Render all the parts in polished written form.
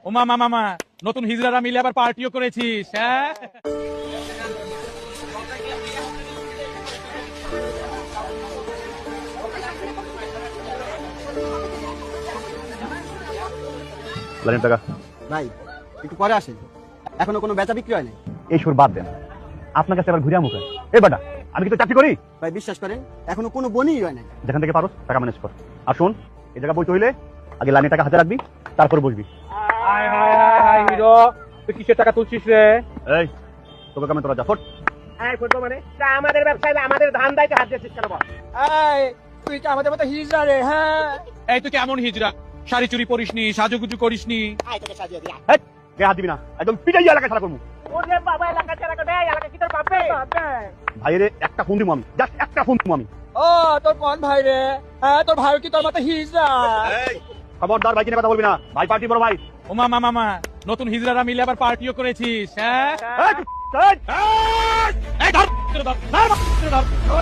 ও মামা মামা নতুন হিজড়ারা মিলে আবার পার্টিও করেছিস, হ্যাঁ? টাকা ভাই একটু পরে আসেন, এখনো কোনো বেচা বিক্রি হয় নাই। এই সুর বাদ দেন, আপনার কাছে আবার ঘুরিয়া মুখে এই বাটা আমি কিন্তু চাকরি করি। ভাই বিশ্বাস করেন এখনো কোনো বনই হয় নাই। যেখান থেকে পারো টাকা ম্যানেজ কর। আর শোন, এই জায়গা বইতে হইলে আগে লাইনে টাকা হাতে রাখবি, তারপর বসবি। হিরো তুই কিসের টাকা তুলছিস রে? এই তোকে কামে তোরা যা ফট। মানে আমাদের ব্যবসায় আমাদের ধান দাইতে হাত দিয়েছিস কেন? তুই কি আমাদের মতো হিজড়া রে? হ্যাঁ এই তুই কেমন হিজড়া? শাড়ি চুরি করিসনি, সাজুগুজু করিসনি? কে হাত দিবি না, একদম পিটাই এলাকা ছাড়া করবো। ওরে বাবা, এলাকা ছাড়া করে এলাকা কি তোর বাপে? ভাইরে একটা ফোন দিব আমি, জাস্ট একটা ফোন দিব আমি। ও তোর কোন ভাই রে? হ্যাঁ তোর ভাই কি তোর মতো হিজড়া? খবরদার ভাই কিনে কথা বলবি না, ভাই পার্টি বড় ভাই। ও মামা মামা নতুন হিজড়ারা মিলে আবার পার্টিও করেছিস, হ্যাঁ? এই ধর ধর ধর ধর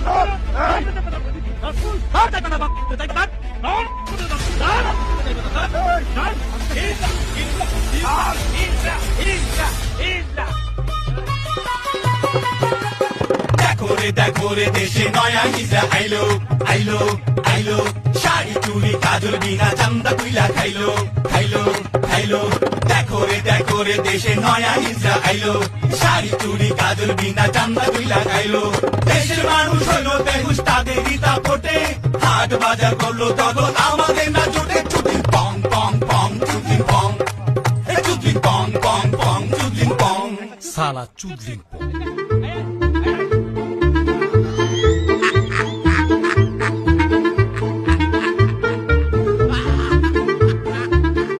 দেখো রে দেশে নয়া হিজড়া আইলো আইলো আইলো, শাড়ি চুড়ি কাজল বিনা চান্দা তুইলা খাইলো খাইলো খাইলো। দেখো রে দেশে নয়া হিজড়া আইলো, শাড়ি চুড়ি কাজল বিনা চান্দা তুইলা খাইলো। দেশের মানুষ হইলো বেহুশ, তাদেরই তা ফোটে, হাট বাজার করলো তখন আমাদের না জোটে। চুদিন পং পং পং চুদিন পং, চুদিন পং পং পং চুদিন পং, সালা চুদিন পং।